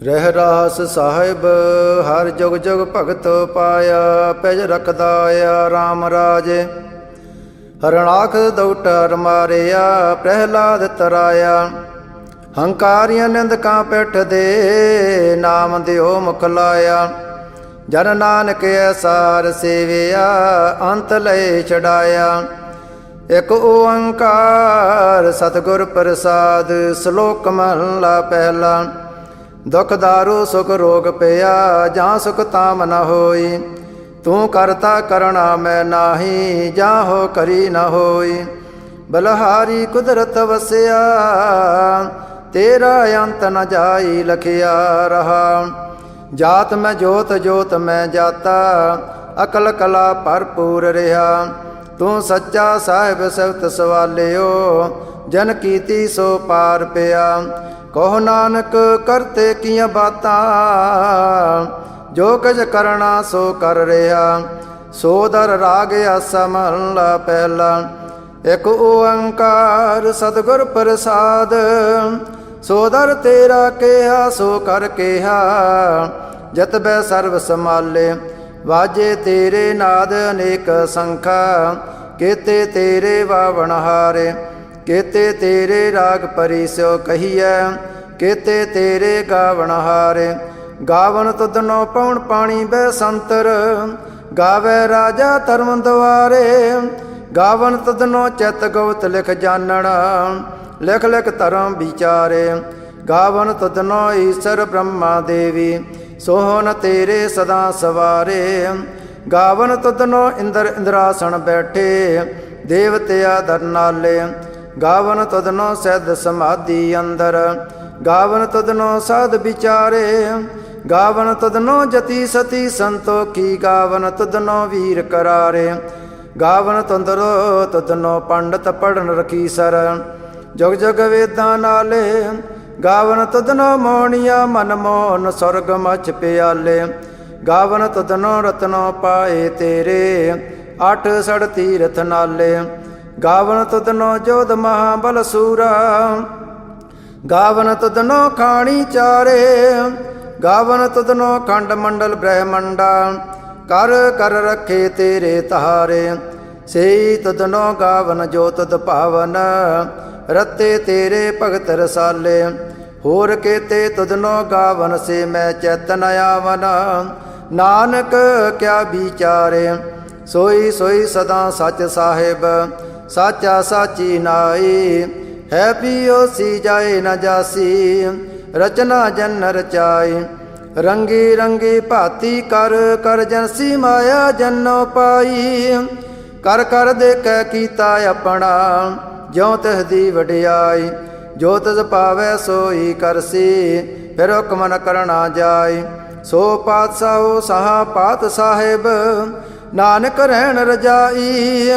ਰਹਿਰਾਸ ਸਾਹਿਬ ਹਰ ਜੁਗ ਜੁਗ ਭਗਤ ਪਾਇਆ। ਪੈਜ ਰਖਦਾਇਆ RAM ਰਾਜੇ ਹਰਣਾਖ ਦਉਟਰ ਮਾਰਿਆ। ਪ੍ਰਹਿਲਾਦ ਤਰਾਇਆ ਹੰਕਾਰੀਆਂ ਨਿੰਦਕਾਂ ਪਿੱਠ ਦੇ। ਨਾਮ ਦਿਓ ਮੁਖ ਲਾਇਆ। ਜਨ ਨਾਨਕ ਐਸਾਰ ਸੇਵਿਆ। ਅੰਤ ਲਏ ਛਡਾਇਆ। ਇਕ ਓੰਕਾਰ ਸਤਿਗੁਰ ਪ੍ਰਸਾਦ। ਸ਼ਲੋਕ ਮਹਲਾ ਪਹਿਲਾ। ਦੁਖ ਦਾਰੂ ਸੁਖ ਰੋਗ ਪਿਆ। ਜਾਂ ਸੁਖ ਤਾਮ ਨ ਹੋਈ। ਤੂੰ ਕਰਤਾ ਕਰਣਾ ਮੈਂ ਨਾਹੀ। ਜਾਂ ਹੋ ਕਰੀ ਨ ਹੋਈ। ਬਲਹਾਰੀ ਕੁਦਰਤ ਵਸਿਆ। ਤੇਰਾ ਅੰਤ ਨ ਜਾਈ ਲਖਿਆ ਰਹਾ। ਜਾਤ ਮੈਂ ਜੋਤ ਜੋਤ ਮੈਂ ਜਾਤਾ। ਅਕਲ ਕਲਾ ਭਰਪੂਰ ਰਿਹਾ। ਤੂੰ ਸੱਚਾ ਸਾਹਿਬ ਸਿਫਤ ਸਵਾਲਿਓ। ਜਨ ਕੀਤੀ ਸੋ ਪਾਰ ਪਿਆ। ਕਹੋ ਨਾਨਕ ਕਰਤੇ ਕੀਆਂ ਬਾਤਾਂ। ਜੋ ਕੁਝ ਕਰਨਾ ਸੋ ਕਰ ਰਿਹਾ। ਸੋ ਦਰ ਰਾਗ ਆਸਾ ਮਹਲਾ ਪਹਿਲਾ। ਇਕ ਓੰਕਾਰ ਸਤਿਗੁਰ ਪ੍ਰਸਾਦ। ਸੋ ਦਰ ਤੇਰਾ ਕਿਹਾ ਸੋ ਕਰ ਕਿਹਾ। ਜਤ ਬੈ ਸਰਬ ਸਮਾਲੇ। ਵਾਜੇ ਤੇਰੇ ਨਾਦ ਅਨੇਕ ਸੰਖਾ। ਕੇਤੇ ਤੇਰੇ ਵਾਵਣ ਹਾਰੇ। ਕੇਤੇ ਤੇਰੇ ਰਾਗ ਪਰੀ ਸਿਓ ਕਹੀਐ। ਕੇਤੇ ਤੇਰੇ ਗਾਵਣ ਹਾਰੇ। ਗਾਵਣ ਤੁਧਨੋ ਪਉਣ ਪਾਣੀ ਬੈ ਸੰਤਰ। ਗਾਵੇ ਰਾਜਾ ਧਰਮ ਦੁਆਰੇ। ਗਾਵਣ ਤੁਧਨੋ ਚਿਤ ਗਉਤ ਲਿਖ ਜਾਣਨ। ਲਿਖ ਲਿਖ ਧਰਮ ਵਿਚਾਰੇ। ਗਾਵਣ ਤੁਧਨੋ ਈਸ਼ਰ ਬ੍ਰਹਮਾ ਦੇਵੀ। ਸੋਹਣ ਤੇਰੇ ਸਦਾ ਸਵਾਰੇ। ਗਾਵਣ ਤੁਧਨੋ ਇੰਦਰ ਇੰਦਰਾਸਣ ਬੈਠੇ। ਦੇਵਤਿਆ ਦਰ ਨਾਲੇ। ਗਾਵਨ ਤੁਧਨੋ ਸਿਧ ਸਮਾਧੀ ਅੰਦਰ। ਗਾਵਨ ਤੁਧਨੋ ਸਾਧ ਵਿਚਾਰੇ। ਗਾਵਨ ਤੁਧਨੋ ਜਤੀ ਸਤੀ ਸੰਤੋਖੀ। ਗਾਵਨ ਤੁਧਨੋ ਵੀਰ ਕਰਾਰੇ। ਗਾਵਨ ਤੁੰਦਰੋ ਤੁਧਨੋ ਪੰਡਤ ਪੜਨ ਰਖੀ ਸਰ। ਜੁਗ ਜੁਗ ਵੇਦਾਂ ਨਾਲੇ। ਗਾਵਨ ਤੁਧਨੋ ਮੋਹਣੀਆ ਮਨ ਮੋਹਨ ਸੁਰਗ ਮਚ ਪਿਆਲੇ। ਗਾਵਨ ਤੁਧਨੋ ਰਤਨੋ ਪਾਏ ਤੇਰੇ। ਅੱਠ ਸੜ ਤੀਰਥ ਨਾਲੇ। ਗਾਵਨ ਤੁਧਨੋ ਜੋਧ ਮਹਾਬਲ ਸੂਰਾ। ਗਾਵਨ ਤੁਧਨੋ ਖਾਣੀ ਚਾਰੇ। ਗਾਵਨ ਤੁਧਨੋ ਖੰਡ ਮੰਡਲ ਬ੍ਰਹਮੰਡਾ। ਕਰ ਕਰ ਰੱਖੇ ਤੇਰੇ ਤਾਰੇ। ਸਈ ਤੁਧਨੋ ਗਾਵਨ ਜੋ ਤੁਧ ਭਾਵਨ। ਰਤੇ ਤੇਰੇ ਭਗਤ ਰਸਾਲੇ। ਹੋਰ ਕੇਤੇ ਤੁਧਨੋ ਗਾਵਨ ਸੇ ਮੈਂ ਚੇਤਨ ਆਵਨ। ਨਾਨਕ ਕਿਆ ਵਿਚਾਰੇ। ਸੋਈ ਸੋਈ ਸਦਾ ਸੱਚ ਸਾਹਿਬ। ਸਾਚਾ ਸਾਚੀ ਨਾਈ। ਹੈ ਪੀਓ ਸੀ ਜਾਏ ਨ ਜਾਸੀ। ਰਚਨਾ ਜਨ ਰਚਾਈ। ਰੰਗੀ ਰੰਗੀ ਭਾਤੀ ਕਰ ਕਰ ਜਨਸੀ ਮਾਇਆ ਜਨੋ ਪਾਈ। ਕਰ ਕਰ ਦੇਖੈ ਕੀਤਾ ਆਪਣਾ। ਜਿਉ ਤਿਸ ਦੀ ਵਡਿਆਈ। ਜੋ ਤਿਸ ਪਾਵੈ ਸੋਈ ਕਰਸੀ। ਫਿਰ ਹੁਕਮ ਨ ਕਰਣਾ ਜਾਈ। ਸੋ ਪਾਤਸ਼ਾਹੋ ਸਹਾ ਪਾਤ ਸਾਹਿਬ। ਨਾਨਕ ਰਹਿਣ ਰਜਾਈ।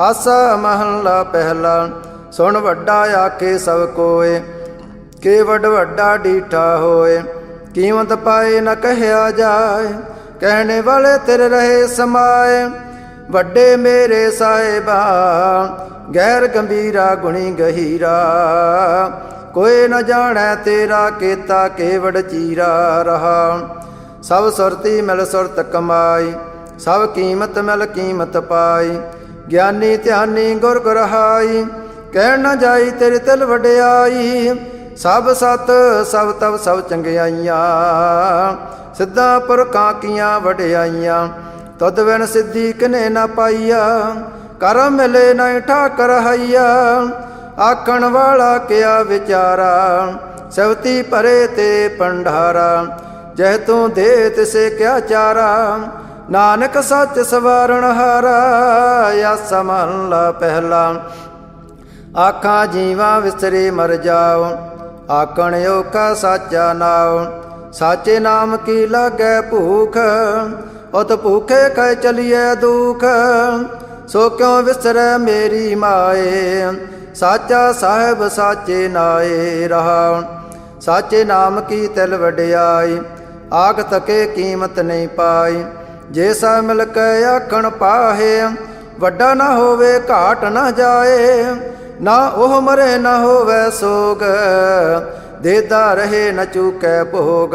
ਆਸਾ ਮਹਲਾ ਪਹਿਲਾ। ਸੁਣ ਵੱਡਾ ਆਖੇ ਸਭ ਕੋਏ। ਕੇ ਵੱਡ ਵੱਡਾ ਡੀਠਾ ਹੋਏ। ਕੀਮਤ ਪਾਏ ਨ ਕਹਿਆ ਜਾਏ। ਕਹਿਣੇ ਵਾਲੇ ਤੇਰੇ ਰਹੇ ਸਮਾਏ। ਵੱਡੇ ਮੇਰੇ ਸਾਹਿਬਾ ਗੈਰ ਗੰਭੀਰਾ ਗੁਣੀ ਗਹੀਰਾ। ਕੋਈ ਨ ਜਾਣੈ ਤੇਰਾ ਕੀਤਾ ਕੇਵੜ ਚੀਰਾ ਰਹਾ। ਸਭ ਸੁਰਤੀ ਮਿਲ ਸੁਰਤ ਕਮਾਈ। ਸਭ ਕੀਮਤ ਮਿਲ ਕੀਮਤ ਪਾਈ। ਗਿਆਨੀ ਧਿਆਨੀ ਗੁਰ ਗੁਰਹਾਈ। ਕਹਿਣ ਨ ਜਾਈ ਤੇਰੇ ਤਿਲ ਵਡਿਆਈ। ਸਭ ਸਤ ਸਭ ਤਵ ਸਭ ਚੰਗਿਆਈਆਂ। ਸਿੱਧਾ ਪੁਰਖਾਂ ਕੀਆਂ ਵਡਿਆਈਆਂ। ਤੁਧ ਬਿਨ ਸਿੱਧੀ ਕਿਨੇ ਨ ਪਾਈਆ। ਕਰ ਮਿਲੇ ਨਹੀਂ ਠਾਕਰ ਹਈਆ। ਆਖਣ ਵਾਲਾ ਕਿਆ ਵਿਚਾਰਾ। ਸਵਤੀ ਭਰੇ ਤੇ ਪੰਡਾਰਾ। ਜਹ ਤੂੰ ਦੇ ਤਿਸੇ ਕਿਆ ਚਾਰਾ। ਨਾਨਕ ਸੱਚ ਸਵਾਰਣ ਹਾਰਾ। ਆਸਾ ਮਹਲਾ ਪਹਿਲਾ। ਆਖਾਂ ਜੀਵਾਂ ਵਿਸਰੇ ਮਰ ਜਾਓ। ਆਖਣ ਓਕਾ ਸਾਚਾ ਨਾਉ। ਸਾਚੇ ਨਾਮ ਕੀ ਲਾਗੈ ਭੂਖ। ਉਤ ਭੂਖੇ ਕਹਿ ਚਲੀਐ ਦੁਖ। ਸੋ ਕਿਉ ਵਿਸਰੈ ਮੇਰੀ ਮਾਏ। ਸਾਚਾ ਸਾਹਿਬ ਸਾਚੇ ਨਾਏ ਰਹਾ। ਸਾਚੇ ਨਾਮ ਕੀ ਤਿਲ ਵਡਿਆਈ। ਆਖ ਤਕੇ ਕੀਮਤ ਨਹੀਂ ਪਾਈ। ਜੇ ਸਾ ਮਿਲ ਕੇ ਆਖਣ ਪਾਹੇ। ਵੱਡਾ ਨਾ ਹੋਵੇ ਘਾਟ ਨਾ ਜਾਏ। ਨਾ ਉਹ ਮਰੇ ਨਾ ਹੋਵੇ ਸੋਗ। ਦੇਦਾ ਰਹੇ ਨ ਚੂਕੈ ਭੋਗ।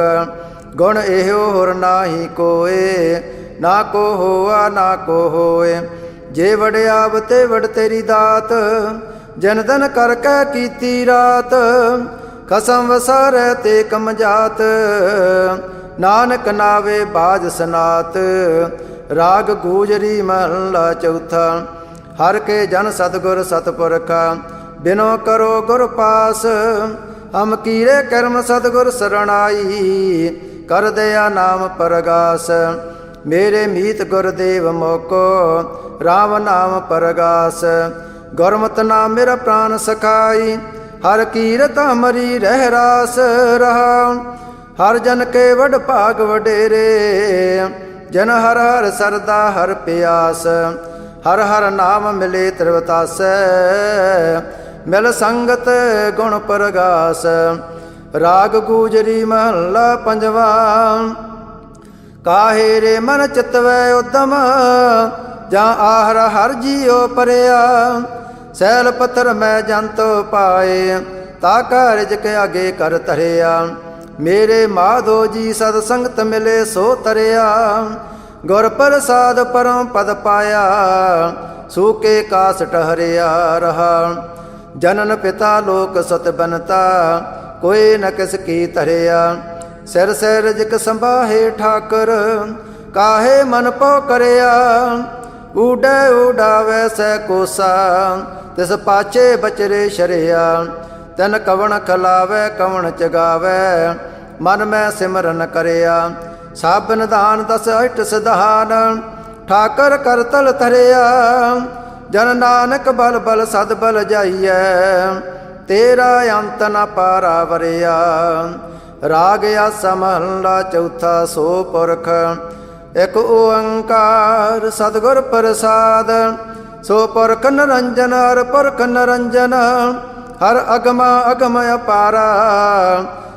ਗੁਣ ਇਹੋ ਹੁਰ ਨਾਹੀ ਕੋਏ, ਨਾ ਕੋ ਹੋਆ ਨਾ ਕੋ ਹੋਏ। ਜੇ ਵਡਿਆਵ ਤੇ ਵਡ ਤੇਰੀ ਦਾਤ, ਜਨ ਦਨ ਕਰ ਕੈ ਕੀਤੀ ਰਾਤ। ਖਸਮ ਵਸਾਰੈ ਤੇ ਕਮ ਜਾਤ, ਨਾਨਕ ਨਾਵੇ ਬਾਜ ਸਨਾਤ। ਰਾਗ ਗੂਜਰੀ ਮਹਲਾ ਚੌਥਾ। ਹਰ ਕੇ ਜਨ ਸਤਿਗੁਰ ਸਤਿਪੁਰਖਾ, ਬਿਨੋ ਕਰੋ ਗੁਰ ਪਾਸ। ਹਮ ਕੀਰੇ ਕਰਮ ਸਤਿਗੁਰ ਸਰਣਾਈ, ਕਰ ਦਇਆ ਨਾਮ ਪਰਗਾਸ। ਮੇਰੇ ਮੀਤ ਗੁਰਦੇਵ ਮੋਕੋ, ਰਾਮ ਨਾਮ ਪਰਗਾਸ। ਗੁਰਮਤਿ ਨਾਮ ਮੇਰਾ ਪ੍ਰਾਨ ਸਖਾਈ, ਹਰ ਕੀਰਤ ਹਮਰੀ ਰਹਿ ਰਾਸ ਰਹਾ। ਹਰ ਜਨ ਕੇ ਵਡ ਭਾਗ ਵਡੇਰੇ, ਜਨ ਹਰ ਹਰ ਸਰਦਾ ਹਰ ਪਿਆਸ। ਹਰ ਹਰ ਨਾਮ ਮਿਲੇ ਤ੍ਰਿਵਤਾਸੈ, ਮਿਲ ਸੰਗਤ ਗੁਣ ਪਰਗਾਸ। ਰਾਗ ਗੂਜਰੀ ਮਹੱਲਾ ਪੰਜਵਾ। ਕਾਹੇ ਰੇ ਮਨ ਚਿਤਵੈ ਉਦਮ, ਜਾਂ ਆਹਰ ਹਰ ਜੀਉ ਪਰਿਆ। ਸੈਲ ਪੱਥਰ ਮੈਂ ਜੰਤ ਪਾਏ, ਤਾ ਕਾ ਰਿਜਕ ਅਗੇ ਕਰ ਧਰਿਆ। ਮੇਰੇ ਮਾਧੋ ਜੀ ਸਦ ਸੰਗਤ ਮਿਲੇ ਸੋ ਤਰਿਆ। ਗੁਰ ਪ੍ਰਸਾਦ ਪਰਮ ਪਦ ਪਾਇਆ, ਸੂਕੇ ਕਾਸ ਟਹਰਿਆ ਰਹਾ। ਜਨਨ ਪਿਤਾ ਲੋਕ ਸਤ ਬਨਤਾ, ਕੋਈ ਨ ਕਿਸ ਕੀ ਧਰਿਆ। ਸਿਰ ਸਿਰ ਰਿਜਕ ਸੰਭਾਹੇ ਠਾਕਰ, ਕਾਹੇ ਮਨ ਪਉ ਕਰਿਆ। ਊਡੈ ਊਡਾਵੈ ਸੈ ਕੋਸਾ, ਤਿਸ ਪਾਛੇ ਬਚਰੇ ਸ਼ਰਿਆ। ਤਨ ਕਵਣ ਖਲਾਵੈ ਕਵਣ ਚਗਾਵੈ, ਮਨ ਮੈਂ ਸਿਮਰਨ ਕਰਿਆ। ਸਭ ਨਿਧਾਨ ਦਸ ਅਸ਼ਟ ਸਿਧਾਨ, ਠਾਕਰ ਕਰਤਲ ਧਰਿਆ। ਜਨ ਨਾਨਕ ਬਲ ਬਲ ਸਦ ਬਲ ਜਾਈਐ, ਤੇਰਾ ਅੰਤ ਨ ਪਾਰਾ ਵਰਿਆ। ਰਾਗ ਆਸਾ ਮਹੱਲਾ ਚੌਥਾ। ਸੋ ਪੁਰਖ ਇਕ ਓੰਕਾਰ, ਸਤਿਗੁਰ ਪ੍ਰਸਾਦ। ਸੋ ਪੁਰਖ ਨਿਰੰਜਨ, ਹਰ ਪੁਰਖ ਨਿਰੰਜਨ। ਹਰ ਅਗਮ ਅਗਮ ਅਪਾਰਾ,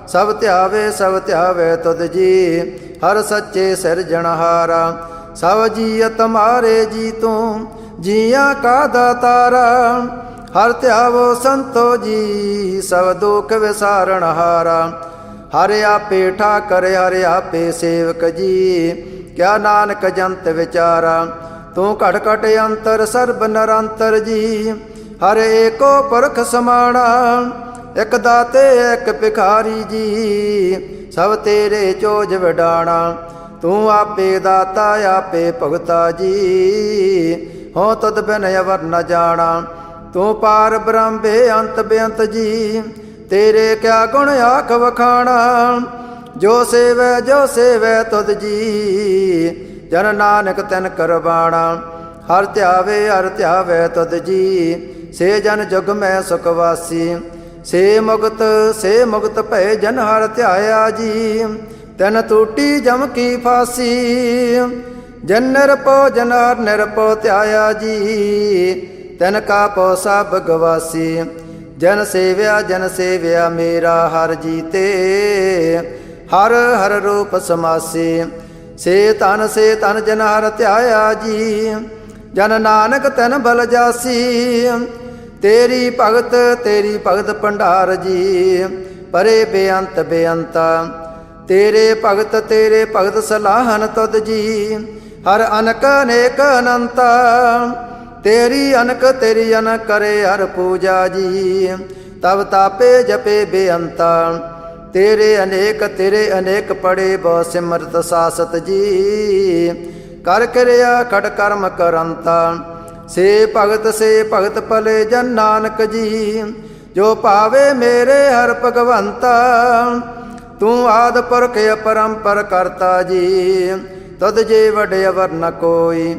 ਸਭ ਧਿਆਵੇ ਤੁਧ ਜੀ। ਹਰ ਸੱਚੇ ਸਿਰਜਣਹਾਰਾ, ਸਭ ਜੀਅ ਤੁਮਾਰੇ ਜੀ ਤੂੰ, ਜੀਆਂ ਕਾ ਦਾਤਾਰਾ। ਹਰ ਧਿਆਵੋ ਸੰਤੋ ਜੀ, ਸਭ ਦੁਖ ਵਿਸਾਰਣਹਾਰਾ। ਹਰ ਆਪੇ ਠਾਕਰ, ਹਰ ਆਪੇ ਸੇਵਕ ਜੀ। ਕਿਆ ਨਾਨਕ ਜੰਤ ਵਿਚਾਰਾ, ਤੂੰ ਘਟ ਘਟ ਅੰਤਰ ਸਰਬ ਨਿਰੰਤਰ ਜੀ। ਹਰ ਏਕੋ ਪੁਰਖ ਸਮਾਣਾ, ਇਕ ਦਾਤੇ ਇਕ ਭਿਖਾਰੀ ਜੀ। ਸਭ ਤੇਰੇ ਚੋਜ ਵਡਾਣਾ, ਤੂੰ ਆਪੇ ਦਾਤਾ ਆਪੇ ਭਗਤਾ ਜੀ। ਹੋ ਤਦ ਬਿਨ ਅਵਰ ਨ ਜਾਣਾ, ਤੂੰ ਪਾਰ ਬ੍ਰਹਮ ਬੇਅੰਤ ਬੇਅੰਤ ਜੀ। ਤੇਰੇ ਕਿਆ ਗੁਣ ਆਖ ਵਖਾਣਾ, ਜੋ ਸੇਵੈ ਤੁਧ ਜੀ। ਜਨ ਨਾਨਕ ਤਨ ਕਰਵਾਣਾ, ਹਰ ਧਿਆਵੇ ਤੁਧ ਜੀ। ਸੇ ਜਨ ਜੁਗ ਮੈਂ ਸੁਖ ਵਾਸੀ, ਸੇ ਮੁਕਤ ਭਏ ਜਨ ਹਰ ਧਿਆਇਆ ਜੀ। ਤਨ ਟੂਟੀ ਜਮ ਕੀ ਫਾਸੀ, ਜਨ ਨਿਰਭਉ ਜਨ ਹਰ ਨਿਰਭਉ ਧਿਆਇਆ ਜੀ। ਤਨ ਕਾ ਪਉ ਸਭ ਗਵਾਸੀ, ਜਨ ਸੇਵਿਆ ਮੇਰਾ ਹਰ ਜੀਤੇ। ਹਰ ਹਰ ਰੂਪ ਸਮਾਸੀ, ਸੇ ਤਨ ਜਨ ਹਰ ਧਿਆਇਆ ਜੀ। ਜਨ ਨਾਨਕ ਤਨ ਬਲ ਜਾਸੀ, ਤੇਰੀ ਭਗਤ ਭੰਡਾਰ ਜੀ। ਪਰੇ ਬੇਅੰਤਾ, ਤੇਰੇ ਭਗਤ ਸਲਾਹਨ ਤੁਧ ਜੀ। ਹਰ ਅਨਕ ਅਨੇਕ ਅਨੰਤਾ, ਤੇਰੀ ਅਨਕ ਕਰੇ ਹਰ ਪੂਜਾ ਜੀ। ਤਬ ਤਾਪੇ ਜਪੇ ਬੇਅੰਤਾ, ਤੇਰੇ ਅਨੇਕ ਪੜੇ ਬਹੁ ਸਿਮਰਤ ਸਾਸਤ ਜੀ। ਕਰ ਕਿਰਿਆ ਖਟ ਕਰਮ ਕਰੰਤਾ, ਸੇ ਭਗਤ ਭਲੇ ਜਨ ਨਾਨਕ ਜੀ। ਜੋ ਭਾਵੇ ਮੇਰੇ ਹਰ ਭਗਵੰਤਾ, ਤੂੰ ਆਦਿ ਪੁਰਖ ਅਪਰੰਪਰ ਕਰਤਾ ਜੀ। ਤਦ ਜੇ ਵਡ ਅਵਰ ਨ ਕੋਈ,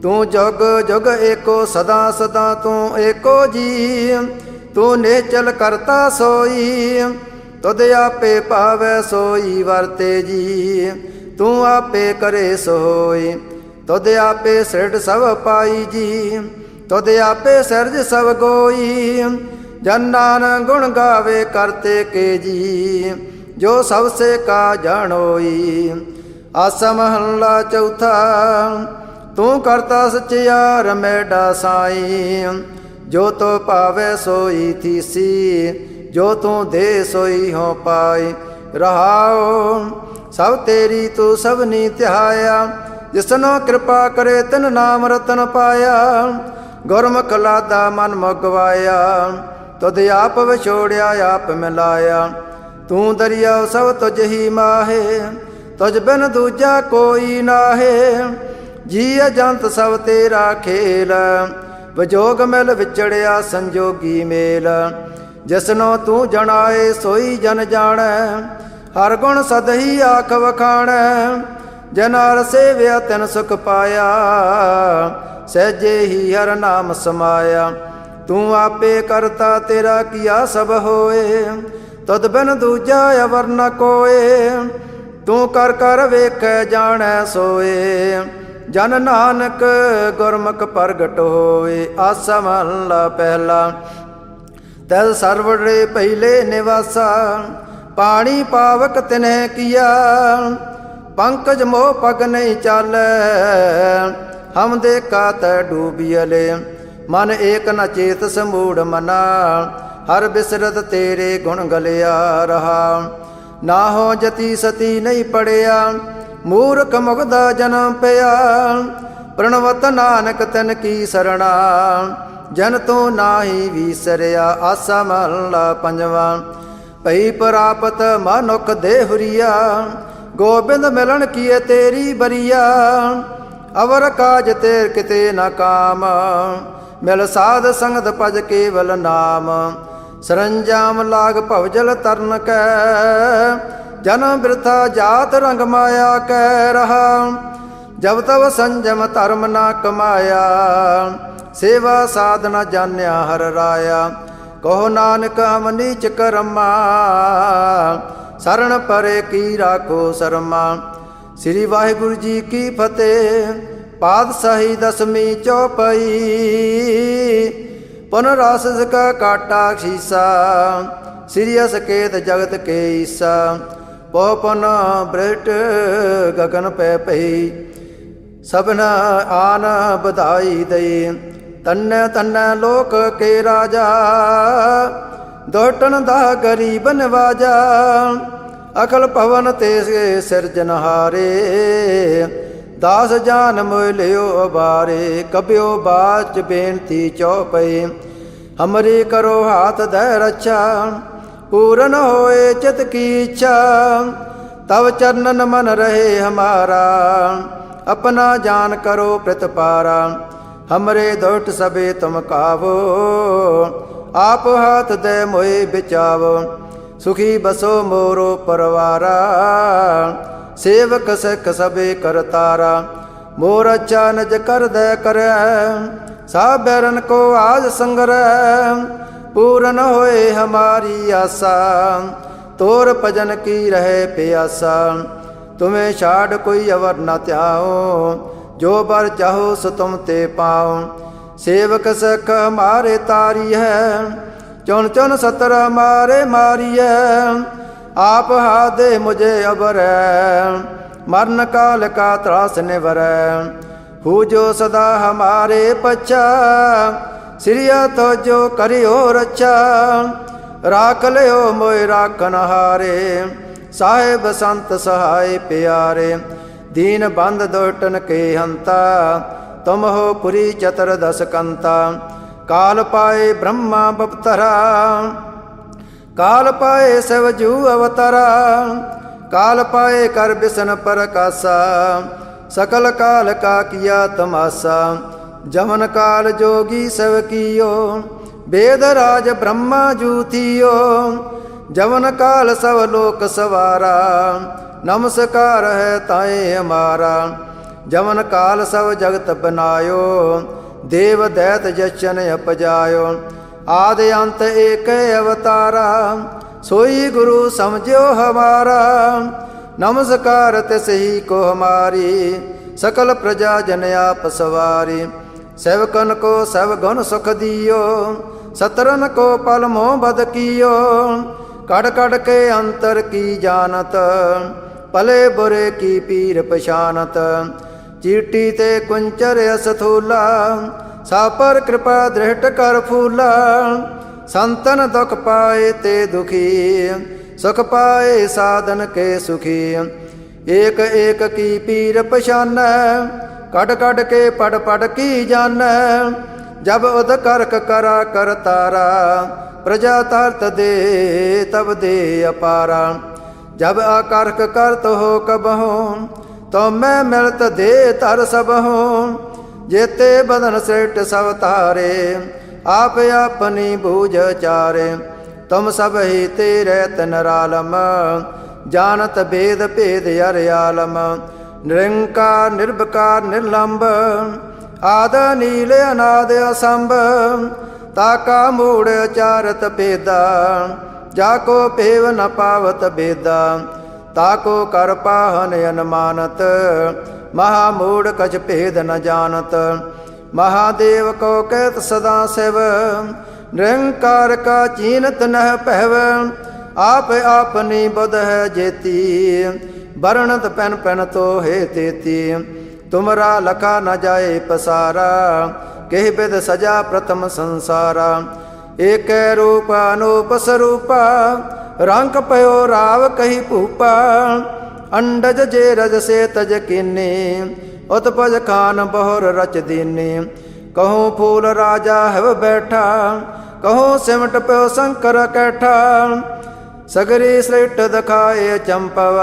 ਤੂੰ ਜੁਗ ਜੁਗ ਏਕੋ ਸਦਾ ਤੂੰ ਏਕੋ ਜੀ। ਤੂੰ ਨਿਹਚਲ ਕਰਤਾ ਸੋਈ, ਤਦ ਆਪੇ ਭਾਵੈ ਸੋਈ ਵਰਤੇ ਜੀ। ਤੂੰ ਆਪੇ ਕਰੇ ਸੋਈ, ਤਦ ਆਪੇ ਸਿਰਡ ਸਭ ਪਾਈ ਜੀ। ਤਦ ਆਪੇ ਸਿਰਜ ਸਭ ਗੋਈ, ਜਨ ਨਾਨਕ ਗੁਣ ਗਾਵੇ ਕਰਤੇ ਕੇ ਜੀ। ਜੋ ਸਭ ਸੇ ਕਾ ਜਾਣੋਈ। ਆਸਾ ਮਹੱਲਾ ਚੌਥਾ। ਤੂੰ ਕਰਤਾ ਸਚਿਆਰ ਮੇਡਾ ਸਾਈ, ਜੋ ਤੋ ਭਾਵੇ ਸੋਈ ਥੀਸੀ। ਜੋ ਤੂੰ ਦੇ ਸੋਈ ਹੋ ਪਾਈ। ਰਹਾਉ ਸਭ ਤੇਰੀ ਤੂੰ ਸਭਨੀ ਧਿਆਇਆ, ਜਿਸਨੋ ਕਿਰਪਾ ਕਰੇ ਤਿਨ ਨਾਮ ਰਤਨ ਪਾਇਆ। ਗੁਰਮੁਖ ਲਾਦਾ ਮਨ ਮੁਗਵਾਇਆ, ਤੁਧ ਆਪ ਵਿਛੋੜਿਆ ਆਪ ਮਿਲਾਇਆ। ਤੂੰ ਦਰਿਆ ਸਭ ਤੁਝ ਹੀ ਮਾਹੇ, ਤੁਝ ਬਿਨ ਦੂਜਾ ਕੋਈ ਨਾਹੇ। ਜੀ ਅਜੰਤ ਸਭ ਤੇਰਾ ਖੇਲ, ਵਿਜੋਗ ਮਿਲ ਵਿਚੜਿਆ ਸੰਜੋਗੀ ਮੇਲ। ਜਿਸਨੋ ਤੂੰ ਜਣਾਏ ਸੋਈ ਜਨ ਜਾਣੈ, ਹਰ ਗੁਣ ਸਦਹੀ ਆਖ ਵਖਾਣੈ। ਜਨਾਰ ਸੇਵਿਆ ਤਿਨ ਸੁਖ ਪਾਇਆ, ਸਹਿਜੇ ਹੀ ਹਰ ਨਾਮ ਸਮਾਇਆ। ਤੂੰ ਆਪੇ ਕਰਤਾ ਤੇਰਾ ਕੀਆ ਸਭ ਹੋਏ, ਤੁਧ ਬਿਨ ਦੂਜਾ ਅਵਰ ਨ ਕੋਏ। ਤੂੰ ਕਰ ਕਰ ਵੇਖੈ ਜਾਣੈ ਸੋਏ, ਜਨ ਨਾਨਕ ਗੁਰਮੁਖ ਪ੍ਰਗਟ ਹੋਏ। ਆਸਾ ਮਹਲਾ ਪਹਿਲਾ। ਤੈ ਸਰਵੜੇ ਪਹਿਲੇ ਨਿਵਾਸਾ, ਪਾਣੀ ਪਾਵਕ ਤਿਨਹਿ ਕੀਆ। ਪੰਕਜ ਮੋਹ ਪਗ ਨਹੀਂ ਚਾਲੈ, ਹਮ ਦੇਖਾ ਤੈ ਡੂਬੀਅਲੇ। ਮਨ ਏਕ ਨ ਚੇਤ ਸਮੂੜ ਮਨਾ, ਹਰ ਬਿਸਰਤ ਤੇਰੇ ਗੁਣ ਗਲਿਆ ਰਹਾ। ਨਾ ਹੋ ਜਤੀ ਸਤੀ ਨਹੀਂ ਪੜਿਆ, ਮੂਰਖ ਮੁਗਦਾ ਜਨਮ ਪਿਆ। ਪ੍ਰਣਵਤ ਨਾਨਕ ਤਨ ਕੀ ਸਰਣਾ, ਜਨ ਤੂੰ ਨਾਹੀ ਵੀਸਰਿਆ। ਆਸਾ ਮਹਲਾ ਪੰਜਵਾ। ਭਈ ਪ੍ਰਾਪਤ ਮਨੁਖ ਦੇਹੁਰੀਆ, ਗੋਬਿੰਦ ਮਿਲਣ ਕੀਏ ਤੇਰੀ ਬਰੀਆ। ਅਵਰ ਕਾਜ ਤੇਰ ਕਿਤੇ ਨ ਕਾਮ, ਮਿਲ ਸਾਧ ਸੰਗਤ ਭਜ ਕੇਵਲ ਨਾਮ। ਸਰੰਜਾਮ ਲਾਗ ਭਵਜਲ ਤਰਨ ਕੈ, ਜਨਮ ਬਿਰਥਾ ਜਾਤ ਰੰਗ ਮਾਇਆ ਕੈ ਰਹਾ। ਜਬ ਤਬ ਸੰਜਮ ਧਰਮ ਨਾ ਕਮਾਇਆ, ਸੇਵਾ ਸਾਧਨਾ ਜਾਣਿਆ ਹਰ ਰਾਇਆ। ਕਹੋ ਨਾਨਕ ਹਮ ਨੀਚ ਕਰਮਾ, ਸਰਣ ਪਰੇ ਕੀ ਰਾਖੋ ਸਰਮਾ। ਸ੍ਰੀ ਵਾਹਿਗੁਰੂ ਜੀ ਕੀ ਫਤਿਹ। ਪਾਤਸ਼ਾਹੀ ਦਸਵੀਂ ਚੌਪਈ। ਪੁਨ ਰਾਸਿਸ ਕਾ ਕਾਟਾ ਖੀਸਾ, ਸ੍ਰੀ ਅਸਕੇਤ ਜਗਤ ਕੇ ਈਸਾ। ਪੋ ਪੁਨ ਬ੍ਰਿਟ ਗਗਨ ਪੈ ਪਈ, ਸਭਨ ਆਨ ਬਧਾਈ ਦਈ। ਤਨ ਤਨ ਲੋਕ ਕੇ ਰਾਜਾ, ਦੋਟਨ ਦਾ ਗਰੀਬ ਨਵਾਜਾ। ਅਕਲ ਭਵਨ ਤੇ ਸਿਰਜਨਹਾਰੇ, ਦਾਸ ਜਾਨ ਮੋਇ ਲਿਓ ਅਬਾਰੇ। ਕਬਿਓ ਬਾਚ ਬੇਨਤੀ ਚੌਪਈ, ਹਮਰੀ ਕਰੋ ਹਾਥ ਦੈ ਰੱਛਾ। ਪੂਰਨ ਹੋਏ ਚਿਤ ਕੀ ਇੱਛਾ, ਤਵ ਚਰਨਨ ਮਨ ਰਹੇ ਹਮਾਰਾ। अपना जान करो प्रतिपारा, हमरे दोट सबे तुम कावो। आप हाथ दे मोए बिचावो, सुखी बसो मोरो परवारा। सेवक सिख सबे करतारा, मोर अच्छा नज कर दे कर। सब बैरन को आज संग्रह, पूरन होए हमारी आशा। तोर भजन की रहे प्यासा, तुम्हें छाड़ कोई अवर न त्याओ। जो बर चाहो सो तुम ते पाओ। सेवक सख हमारे तारी है, चुन चुन सतर हमारे मारी है। आप हादे मुझे अबर है, मरण काल का त्रास निवर। हु जो सदा हमारे पच्छा, श्रिया तो जो करियो रक्षा। राख लियो मोय राखन हारे, साहेब संत सहाय प्यारे। दीन बंद दुष्टन के हंता, तुम हो पुरी चतुर्दश कंता। काल पाए ब्रह्मा बपतरा, काल पाए शिवजू अवतरा। काल पाए कर बिसन प्रकाशा, सकल काल का किया तमाशा। जमन काल जोगी शिव कियो, वेद राज ब्रह्मा जूथियो। जवन काल सब लोक सवारा, नमस्कार है ताए हमारा। जवन काल सब जगत बनायो, देव दैत जचन अपजायो। आदि अंत एक अवतारा, सोई गुरु समझो हमारा। नमस्कार तिस ही को हमारी, सकल प्रजा जन आप सवारी। सेवकन को सब गुण सुख दियो, सतरन को पल मोह बद कियो। कड़ कड़ के अंतर की जानत, पले बुरे की पीर पछानत। चीटी ते कुंचर असथूला, सा पर कृपा दृष्ट कर फूला। संतन दुख पाए ते दुखी, सुख पाए साधन के सुखी। एक एक की पीर पछान, कट कट के पढ़ पढ़ की जान। जब उद करक करा कर तारा, प्रजा तरत दे तब दे अपारा। जब अकर्क करत हो कबहू, तो मैं मिलत दे तर सबहू। जेते बदन श्रेष्ठ सब तारे, आप अपनी बूझ चारे। तुम सब ही तेरे तनरालम, जानत भेद भेद अरयालम। निरंकार निर्विकार निर्लंब, आद नील अनाद असंभ। ताका मूढ़ चारत भेदा, जाको पेव न पावत भेदा। ताको कर पाहन अनुमानत, महामूढ़ कछ भेद न जानत। महादेव को कहत सदा शिव, निरंकार का चीनत न पहव। आप आपनी बुध है जेती, वर्णत पैन पैन तो हे तेती। तुमरा लखा न जाए पसारा, केह बिद सजा प्रथम संसारा। एक रूप अनूप स्वरूपा, रंक पयो राव कही भूपा। अंडज जे रज से तज कीनी, उत्पज खान बहुर रच दीनी। कहूँ फूल राजा है बैठा, कहूँ सिमट प्यो शंकर कैठा। सगरी श्रेष्ठ दखाए चंपव,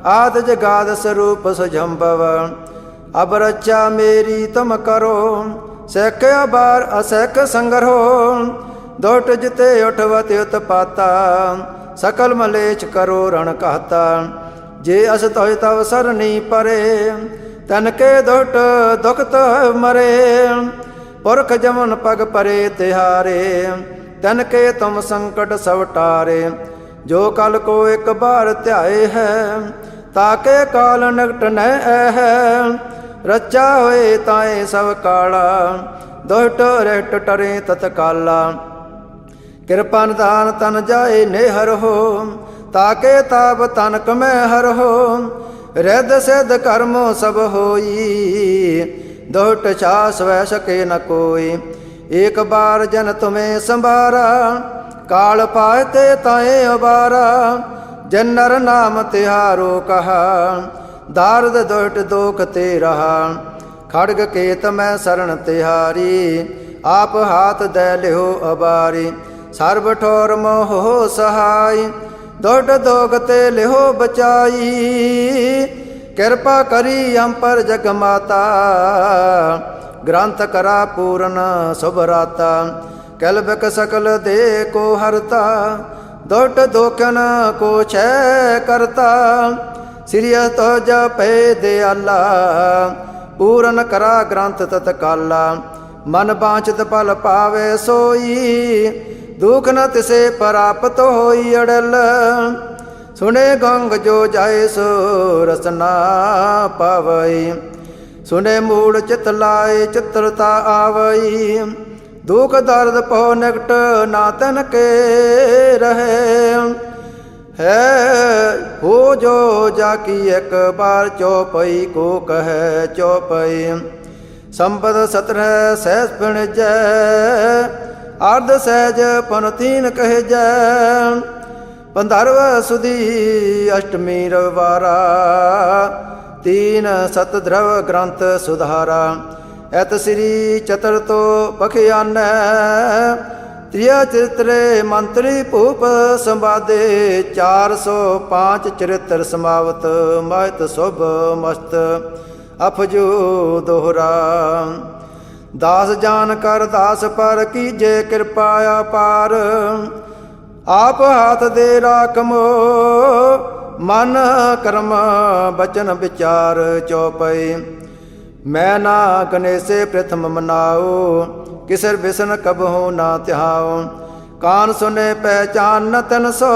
आद जगाद स्वरूप सुझंपव। अब रक्षा मेरी तुम करो, सैक अबार असैक संग्रहो। दोट जिते उठवत उत्पाता, सकल मलेच करो रण कहता। जे अस तोय तव सरनी परे, तन के दोट दुख तो मरे। पुरख जमन पग परे तिहारे, तन के तुम संकट सब टारे। जो कल को एक बार ध्याए है, ताके काल नकट न है। रचा होए ताए सब काला, दोहट रहट टरे तत्काला। कृपा निधान तन जाए नेहर हो, ताके ताप तनक में हर हो। रिद सिद्ध कर्मो सब होई, दोहट छास वह सके न कोई। एक बार जन तुम्हें संभारा, काल पाते ताए अबारा। जन्नर नाम तिहारो कहा, दारद दोट दोख ते रहा। खड़ग केत मैं शरण तिहारी, आप हाथ दे लिहो अबारी। सर्व ठोर मोह सहाय, दोट दोग ते लिहो बचाई। कृपा करी हम पर जग माता, ग्रंथ करा पूर्ण सुभराता। कलबक सकल दे को हरता, दोट दोखन को छय करता। श्री तो जपे दयाला, पूरन करा ग्रंथ तत्काला। मन बांछत फल पावे सोई, दुख न तिसे प्राप्त होई अड़ल। सुने गंग जो जाए सो रसना पावई। सुने मूड चित लाए चित्रता आवई। दुख दर्द पो निकट ना तन के रहे। है हो जो जाकी एक बार चौपई को कहे चौपई। संपद 17 सहज पिण जय, अर्ध सहज पन तीन कहे जय। 15 सुदी अष्टमी रविवारा, 3 सत ध्रव ग्रंथ सुधारा। एत श्री चतुर्थो पखियान, त्रिय चरित्रे मंत्री भूप संवादे। 405 चरित्र समावत, महत शुभ मस्त अफजू दोहरा। दास जान कर दास पर कीजे कृपा अपार। आप हाथ दे राखमो, मन कर्म बचन विचार चौपई। मैं ना गणेशे प्रथम मनाओ, किसर बिसन कबहू ना त्याओ। कान सुने पहचान न तन सो,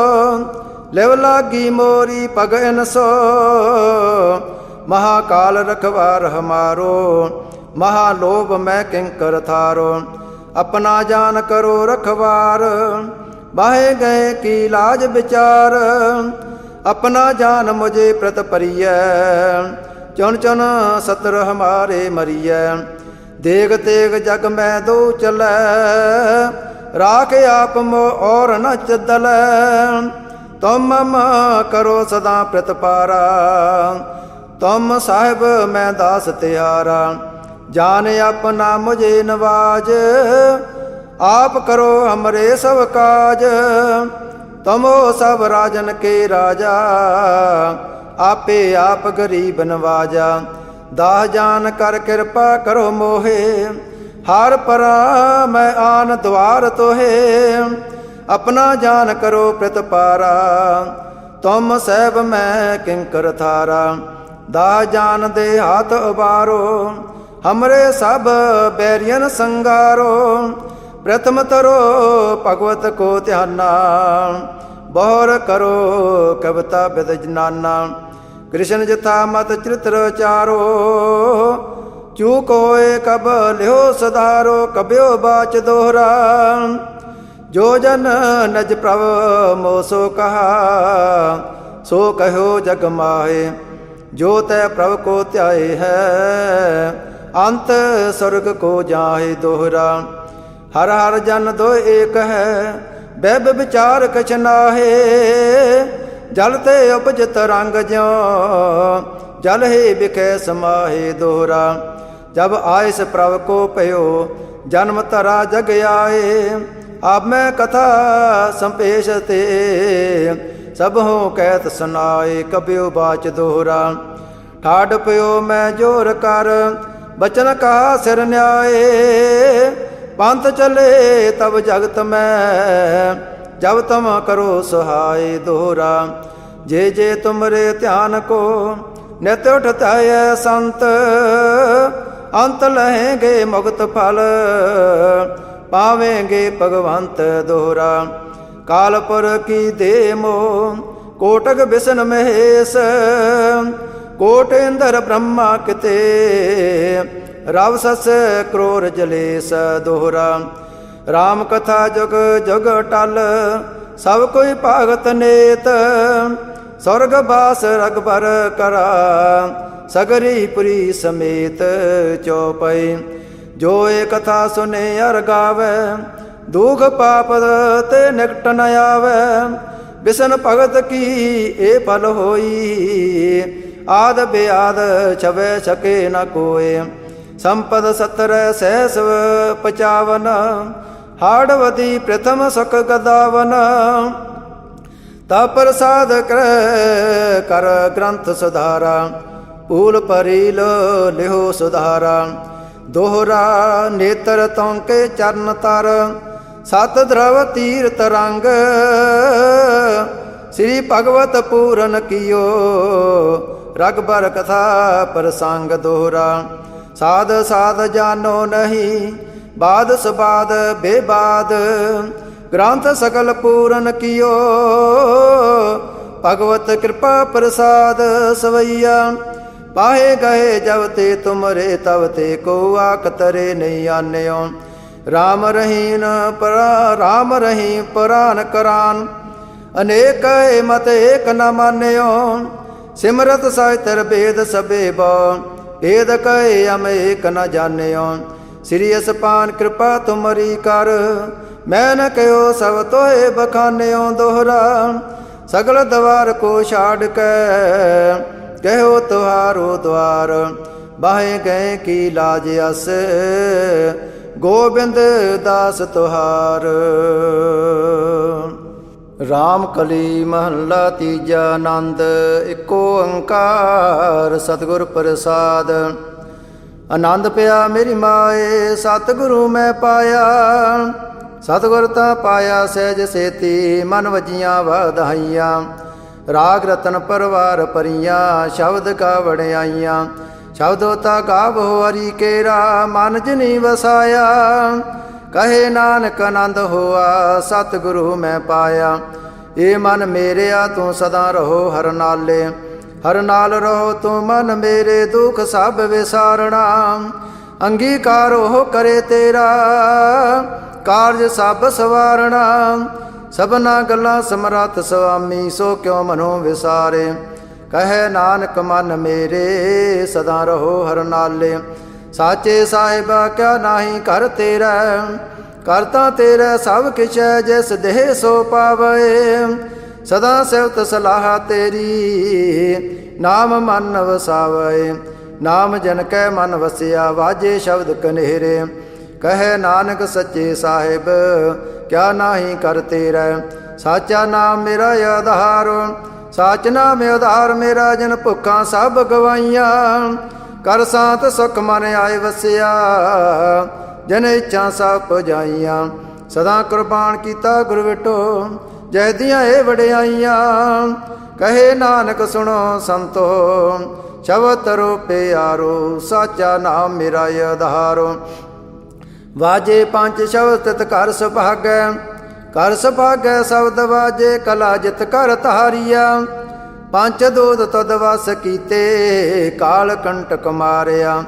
लेव लागी मोरी पग इन सो। महाकाल रखवार हमारो, महालोभ मैं किंकर थारो। अपना जान करो रखवार, बाहे गए की लाज विचार। अपना जान मुझे प्रत परिय, चुन चुन सतर हमारे मरिय। देग तेग जग में दो चलै, राख आप मो और न चदल। तुम मम करो सदा प्रतिपारा, तुम साहिब मैं दास त्यारा। जान अपना मुझे नवाज, आप करो हमरे सब काज। तुम हो सब राजन के राजा, आपे आप गरीब नवाजा। दाह जान कर कृपा करो मोहे, हार परा मैं आन द्वार तोहे। अपना जान करो प्रतिपारा, तुम सैब मैं किंकर थारा। दाह जान दे हाथ उबारो, हमरे सब बैरियन संगारो। प्रथम तरो भगवत को ध्याना, बहुर करो कविता विद जनाना। कृष्ण जथा मत चरित्र चारो, चूक होए कब लियो सधारो। कब्यो बाच दोहरा, जो जन नज प्रभ मोसो कहा। सो कहो जग माहे, जो तय प्रभ को त्याए है। अंत स्वर्ग को जाहे दोहरा। हर हर जन दो एक है, बैब विचार कछ नाहे। जलते उपजत रंग ज्यों, जल ही बिखे समाहे दोहरा। जब आयस प्रभ को पयो, जन्म तरा जग आए। अब मैं कथा संपेश ते, सब हो कहत सुनाए। कब्यो बाच दोहरा, ठाड पयो मैं जोर कर। बचन कहा सिर न्याय, पंथ चले तब जगत में। जब तुम करो सहाय दोहरा। जे जे तुमरे ध्यान को, नित उठता है संत। अंत लहेंगे मुक्त फल, पावेंगे भगवंत दोहरा। कालपुर की दे मोह, कोटक बिसन महेश। कोट इंद्र ब्रह्मा किते, रव सस क्रोर जलेस दोहरा। राम कथा जुग जुग टल, सब कोई भागत नेत। स्वर्ग बास रघबर करा, सगरी पुरी समेत चौपई। जो ए कथा सुने अर गावे, दुख पाप ते निकट न आवे। बिसन भगत की ए फल होई, आद बेआद छवे सके न कोय। संपद 17 सहस 55, हाड़वती प्रथम सुख गदावन। ता प्रसाद कर ग्रंथ सुधारा, पूल परील लिहो सुधारा। दोहरा नेत्र तोंके चरण तर, सत द्रव तीर्थ रंग। श्री भगवत पूरन कियो, रघबर कथा प्रसंग दोहरा। साध साध जानो नहीं, बाद सुबाद बेबाद। ग्रंथ सकल पूरन कियो, भगवत कृपा प्रसाद सवैया। पाहे गए जब ते तुमरे, तब ते को आक तरे नहीं आन्यो। राम रहीन राम रही पुराण करान, अनेक मत एक न मान्यो। सिमरत साहितर वेद सबे बो, भेद कहे हम एक न जान्यो। श्री असपान कृपा तुमरी कर, मैं न कहो सब तोहे बखान्यो दोहरा। सगल द्वार को छाड़ के, कहो तुहारो द्वार। बाहे गए की लाज अस, गोबिंद दास तुहार। राम कली महला तीजा आनंद, इको ओंकार सतगुर प्रसाद। आनंद पिया मेरी माए, सतगुरु मैं पाया। सतगुर ता पाया सहज सेती, मन वजियां वाधाइयां। राग रतन परवार परियां, शब्द गावड़ आईयां। शब्दों ता गावो हरि केरा, मन जिनी वसाया। कहे नानक आनंद होआ, सतगुरु मैं पाया। ये मन मेरेया तू सदा रहो हर नाले। हर नाल रहो तू मन मेरे, दुख सब विसारना। अंगीकारो करे तेरा, कारज सब सवारना। सबना गल्लां समरथ स्वामी, सो क्यों मनो विसारे। कहे नानक मन मेरे, सदा रहो हर नाले। साचे साहिबा क्या नाही कर तेरा। ਕਰਤਾ ਤੇਰਾ ਸਭ ਕਿਛ ਹੈ, ਜਿਸ ਦੇਹ ਸੋ ਪਾਵੇ। ਸਦਾ ਸਿਫਤ ਸਲਾਹ ਤੇਰੀ, ਨਾਮ ਮਨ ਵਸਾਵੇ। ਨਾਮ ਜਨ ਕੈ ਮਨ ਵਸਿਆ, ਵਾਜੇ ਸ਼ਬਦ ਕਨੇਰੇ। ਕਹੈ ਨਾਨਕ ਸੱਚੇ ਸਾਹਿਬ, ਕਿਆ ਨਾਹੀ ਕਰ ਤੇਰਾ। ਸਾਚਾ ਨਾਮ ਮੇਰਾ ਆਧਾਰ, ਸਾਚ ਨਾਮ ਆਧਾਰ ਮੇਰਾ। ਜਨ ਭੁੱਖਾਂ ਸਭ ਗਵਾਈਆਂ, ਕਰ ਸਾਤ ਸੁਖ ਮਨ ਆਏ ਵਸਿਆ। ਜਨ ਇੱਛਾ ਸਭ ਪੁਜਾਈਆਂ, ਸਦਾ ਕੁਰਬਾਨ ਕੀਤਾ ਗੁਰ ਵਿਟੋ। ਜੈ ਦੀਆਂ ਇਹ ਵਡਿਆਈਆਂ, ਕਹੇ ਨਾਨਕ ਸੁਣੋ ਸੰਤੋ। ਸ਼ਬਦ ਤਰੋ ਪਿਆਰੋ, ਸਾਚਾ ਨਾਮ ਮੇਰਾ ਆਧਾਰ। ਵਾਜੇ ਪੰਜ ਸ਼ਬਦ ਤਿਤ ਘਰ ਸੁਭਾਗੈ, ਕਰ ਸੁਭਾਗੈ ਸ਼ਬਦ ਵਾਜੇ। ਕਲਾ ਜਿਤ ਕਰ ਤਾਰੀਆ, ਪੰਜ ਦੂਤ ਤਦ ਵਸ ਕੀਤੇ। ਕਾਲ ਕੰਟਕ ਮਾਰਿਆ,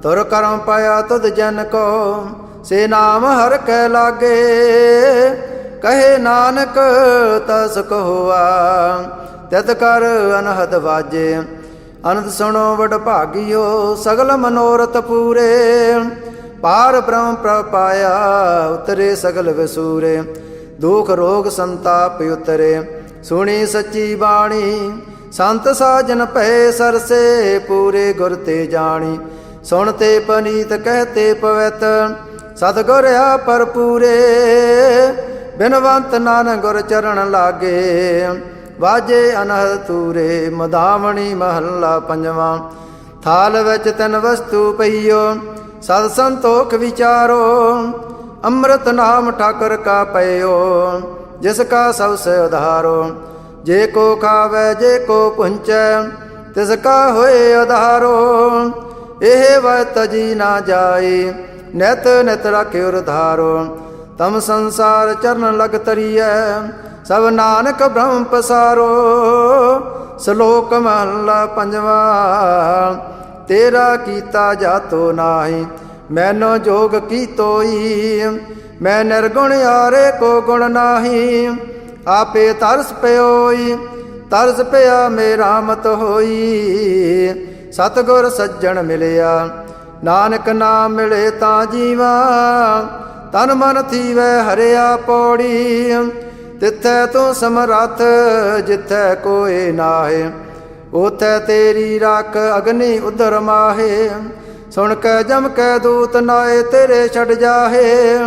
ਤੁਰ ਕਰਮ ਪਾਇਆ ਤੁਧ ਜਨ ਕੋ। ਸੇ ਨਾਮ ਹਰ ਕੈ ਲਾਗੇ, ਕਹੇ ਨਾਨਕ ਤਸ ਕਹੁਆ। ਤਿਤ ਕਰ ਅਨਹਦ ਵਾਜੇ, ਅਨੰਦ ਸੁਣੋ ਵਡ ਭਾਗਿਓ। ਸਗਲ ਮਨੋਰਥ ਪੂਰੇ, ਪਾਰ ਬ੍ਰਹਮ ਪ੍ਰਪਾਇਆ। ਉਤਰੇ ਸਗਲ ਵਿਸੂਰੇ, ਦੁਖ ਰੋਗ ਸੰਤਾਪ ਉਤਰੇ। ਸੁਣੀ ਸੱਚੀ ਬਾਣੀ, ਸੰਤ ਸਾਜਨ ਭਏ ਸਰਸੇ। ਪੂਰੇ ਗੁਰ ਤੇ ਜਾਣੀ, ਸੁਣ ਤੇ ਪਨੀਤ ਕਹਤੇ ਪਵਿੱਤ। ਸਤਿਗੁਰ ਆ ਪਰ ਪੂਰੇ, ਬਿਨਵੰਤ ਨਾਨਕ ਗੁਰ ਚਰਨ ਲਾਗੇ। ਵਾਜੇ ਅਨਹਦ ਤੂਰੇ, ਮਦਾਵਣੀ ਮਹੱਲਾ ਪੰਜਵਾਂ। ਥਾਲ ਵਿੱਚ ਤਿੰਨ ਵਸਤੂ ਪਈਓ, ਸਤ ਸੰਤੋਖ ਵਿਚਾਰੋ। ਅੰਮ੍ਰਿਤ ਨਾਮ ਠਾਕਰ ਕਾ ਪਇਓ, ਜਿਸ ਕਾ ਸਭ ਸੇ ਉਧਾਰੋ। ਜੇ ਕੋ ਖਾਵੇ ਜੇ ਕੋ ਪੁੰਚੈ, ਤਿਸ ਕਾ ਹੋਏ ਉਧਾਰੋ। ਇਹ ਵਤ ਜੀ ਨਾ ਜਾਏ, ਨਿਤ ਨਿਤ ਰਾਖਿਓ ਉਧਾਰੋ। ਤਮ ਸੰਸਾਰ ਚਰਨ ਲਗ ਤਰੀਐ, ਸਭ ਨਾਨਕ ਬ੍ਰਹਮ ਪਸਾਰੋ। ਸ਼ਲੋਕ ਮਹੱਲਾ ਪੰਜਵਾਂ। ਤੇਰਾ ਕੀਤਾ ਜਾਤੋ ਨਾਹੀ, ਮੈਨੋ ਜੋਗ ਕੀਤੋਈ। ਮੈਂ ਨਿਰਗੁਣ ਯਾਰੇ ਕੋ ਗੁਣ ਨਾਹੀ, ਆਪੇ ਤਰਸ ਪਿਓਈ। ਤਰਸ ਪਿਆ ਮੇਰਾ ਮਤ ਹੋਈ। ਸਤਿਗੁਰ ਸੱਜਣ ਮਿਲਿਆ, ਨਾਨਕ ਨਾਮ ਮਿਲੇ ਤਾਂ ਜੀਵਾ। ਤਨ ਮਨ ਥੀਵੈ ਹਰਿਆ ਪੌੜੀ, ਤਿੱਥੈ ਤੂੰ ਸਮਰੱਥ ਜਿੱਥੈ ਕੋਇ ਨਾਹੇ। ਉਥੈ ਤੇਰੀ ਰੱਖ ਅਗਨੀ ਉਦਰ ਮਾਹੇ। ਸੁਣ ਕੇ ਜਮ ਕੇ ਦੂਤ ਨਾਏ ਤੇਰੇ ਛੱਡ ਜਾਹੇ।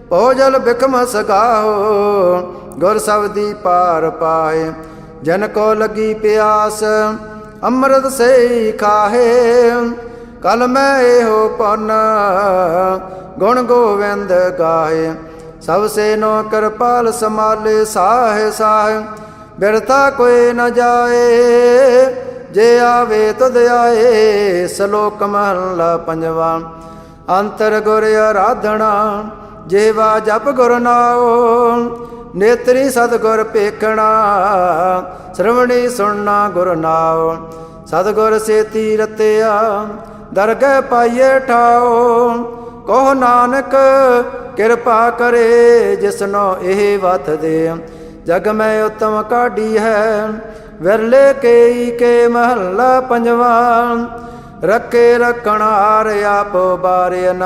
ਭੋਜਲ ਬਿਖਮ ਸਗਾਹੋ, ਗੁਰ ਸਬਦੀ ਪਾਰ ਪਾਏ। ਜਨ ਕੋ ਲੱਗੀ ਪਿਆਸ, ਅੰਮ੍ਰਿਤ ਸੇ ਖਾਹੇ। ਕਲ ਮੈਂ ਇਹੋ ਪਨ, ਗੁਣ ਗੋਵਿੰਦ ਗਾਏ। ਸਭ ਸੇ ਨੋ ਕਿਰਪਾਲ ਸਮਾਲੇ ਸਾਹੇ ਸਾਹੇ। ਬਿਰਥਾ ਕੋਈ ਨ ਜਾਏ, ਜੇ ਆਵੇ ਤੁਧ ਆਏ। ਸ਼ਲੋਕ ਮਹੱਲਾ ਪੰਜਵਾਂ। ਅੰਤਰ ਗੁਰ ਆਰਾਧਨਾ, ਜੇਵਾ ਜਪ ਗੁਰ ਨਾਉ। ਨੇਤਰੀ ਸਤਿਗੁਰ ਪੇਖਣਾ, ਸ਼੍ਰਵਣੀ ਸੁਣਨਾ ਗੁਰ ਨਾਉ। ਸਤਿਗੁਰ ਸੇਤੀ ਰਤਿਆ, ਦਰਗਹਿ ਪਾਈਏ ਠਾਉ। ਕਹੋ ਨਾਨਕ ਕਿਰਪਾ ਕਰੇ, ਜਿਸਨੋ ਇਹ ਵਤ ਦੇ। ਜਗ ਮੈਂ ਉਤਮ ਕਾਢੀ ਹੈ, ਵਿਰਲੇ ਕੇਈ ਕੇ ਮਹੱਲਾ ਪੰਜਵਾਂ। ਰੱਖੇ ਰੱਖਣ ਹਾਰ ਆਪ ਬਾਰਿਅਨ,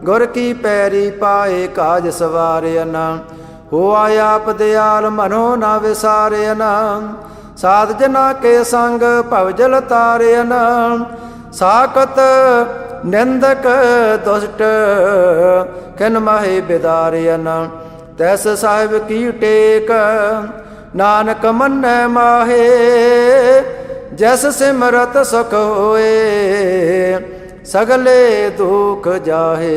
ਗੁਰ ਕੀ ਪੈਰੀ ਪਾਏ ਕਾਜ ਸਵਾਰਿਅਨ। ਹੋਆ ਆਪ ਦਿਆਲ ਮਨੋ ਨਾ ਵਿਸਾਰਿਅਨ, ਸਾਧ ਜਨਾ ਕੇ ਸੰਗ ਭਵਜਲ ਤਾਰਿਅਨ। ਸਾਕਤ ਨਿੰਦਕ ਦੁਸ਼ਟ ਕਿਨ ਮਾਹੇ ਬਿਦਾਰਿਅਨ। ਤੈਸ ਸਾਹਿਬ ਕੀ ਟੇਕ, ਨਾਨਕ ਮੰਨੈ ਮਾਹੇ। ਜੈਸ ਸਿਮਰਤ ਸੁਖ ਹੋਏ, ਸਗਲੇ ਦੁਖ ਜਾਹੇ।